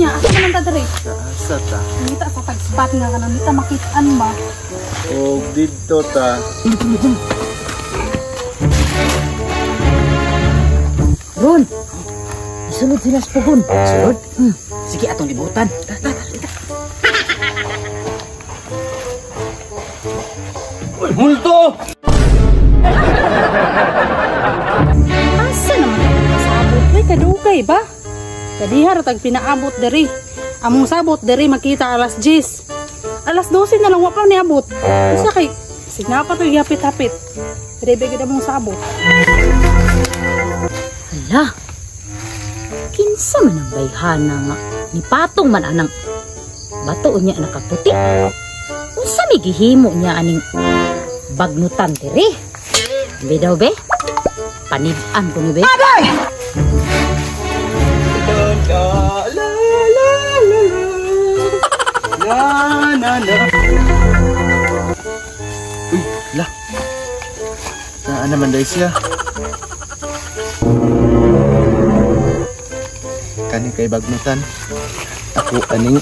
Nya, asa naman ta diri? Asa ta? Nita sa tag-spot nga kanang nita makitaan ba? O dito ta. Ron, isulod sila sa pugon. Sulod? Sige, atong libutan. Uy, multo! Asa naman ang pasabot? Ay, kadugay ba? Kadihar tag pinaabot diri. Among sabot diri makita alas 10. Alas 12 na lang wa pa ni abot. Usa kay sinapa to yapit-hapit. Rebe gid among sabot. Hala, kinsa man ang bayhana nga ni patong man anang bato niya nakaputi. Unsa may gihimo niya aning bagnutan diri? Be daw be? Panid-an ko ni be? Uy, lah. Saan naman dahil siya? Kani kay bagnutan. Ako aning...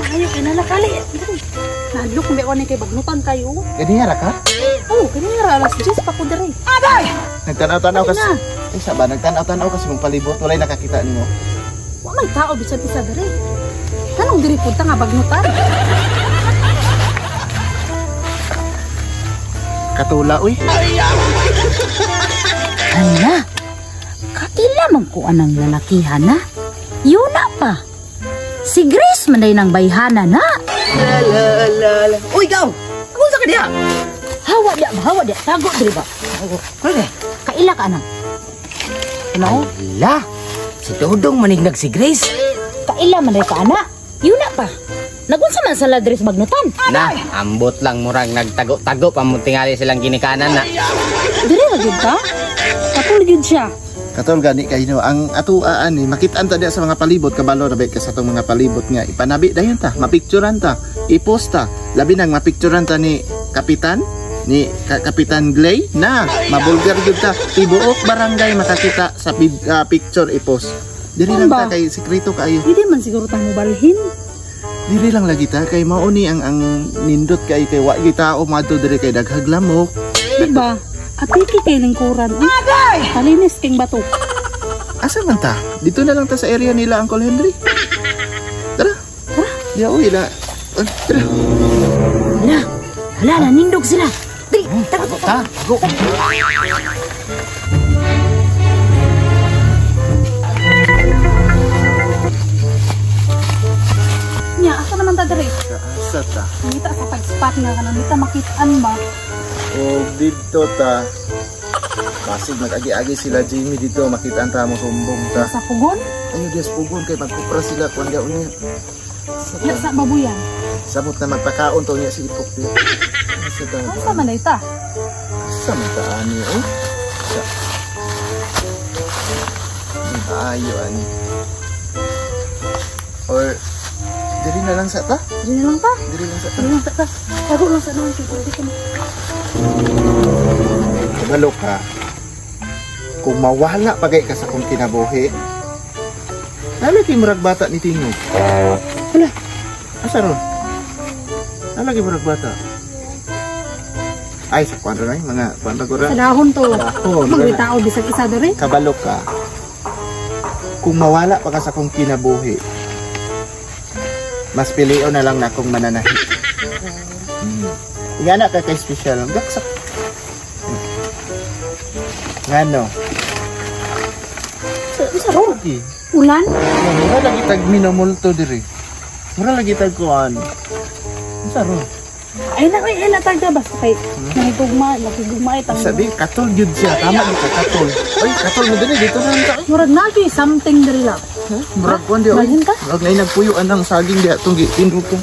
Maayo kay nalakali. Nalok mi ko ni kay bagnutan kayo. Ganihara ka? Oh, kanira alas 10 pa ko diri. Nagtanaw-tanaw kasi. Ay, saba, nagtanaw-tanaw kasi mong palibot. Walay nakakita nimo. Wa may tao bisan isa diri. Kanong diri punta nga bagnutan? Katula, uy. Hala, kakila man ko anang lalakihan na. Yun na pa. Si Grace man day ng bayhana na. La. Uy, ikaw! Ako sa kanya! Hawa dia. Tago diri ba? Ano? Kaila ka anang. Ano? La, si Dodong manignag si Grace. Kaila man day ka ana. Yun na pa. Nagunsa man sa ladres bagnutan. Na, ambot lang murang nagtago-tago pamuntingali silang ginikanan na. Diri ra gyud ka? Katong gyud siya. Katol gani kayo ang atuaan ni makitaan ta diya sa mga palibot kabalo na ka sa tong mga palibot nga ipanabi dayon ta mapicturean ta iposta labi nang mapicturean ta ni kapitan ni Kapitan Glay na mabulgar gyud ta tibuok barangay makakita sa picture ipost diri lang ta kay sekreto kaayo Hindi man siguro tang mobalhin. diri lang lagi ta kay mao ni ang nindot kay wa gyud tao madto diri kay daghag lamok Diba? Atiki kay lingkuran. Kalinis king bato. asa man ta dito na lang ta sa area nila Uncle Henry tara ya uy la tara Hala, nanindog sila. Dali, tara. go Nya, asa naman ta diri? sa ta Nita sa tag-spot nga kanang nita makitaan ba? o dito ta basig nag-agi-agi sila Jimmy dito makita ang tamo sumbong ta Sa pugon? ayo dias pugon kay magkupra sila kuan gaon niya Ya sa babuyan. samot na magpakaon to niya si Ipok dito Asa man ita? sa mata ani sa ayo ani or diri na lang sa ta Dili lang ta. diri lang sa ta Dili lang ta. Tago lang sa doon siguro dito. kabalo ka kung mawala pagay ka sa kung kinabuhi lalaki murag bata ni Tingog hala asa ron lalaki murag bata ay sa kwadro na mga kwadro ko Sa dahon to. Dahon, Magbitao bisag isa diri. kabalo ka kung mawala pa ka sa kung kinabuhi mas pilio na lang na kung mananahi Ngana ka kay special gaksak ngano Sa ron. okay Ulan? mura lagi tag minamulto diri mura lagi tag kuan sa ron Ay na tagda basta kay nakigugma itang. sabi katol gyud siya tama gyud ka katol oy katol mo diri dito na ta Murag na kay something diri lang. murag kuan di oy Balhin ka? murag nay nagpuyuan ang saging di atong gitindog ko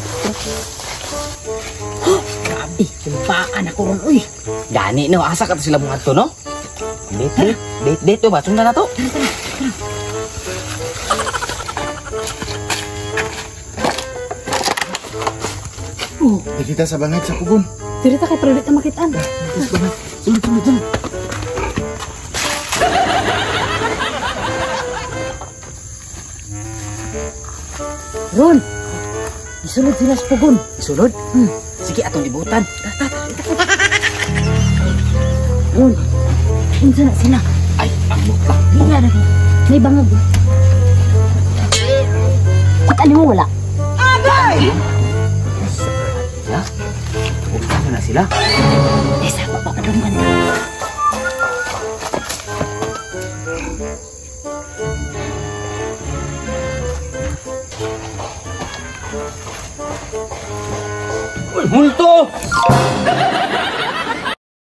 Grabe, kumpaan ako ron, uy. Gani no, asa ka to sila mga to no? Date to ba? Sundan na to? di kita sa bangag sa pugon Diri ta kay pero di ta makitaan. sa bangag sulod Ron, isulod sila sa pugon. Isulod? Sige, atong libutan. Ron, unsa na sila? Ay, ambot lang. Di nga na. May bangag. Kita mo wala. Ya? Huwag na sila. Eh, sa papadunggan na. Uy, multo!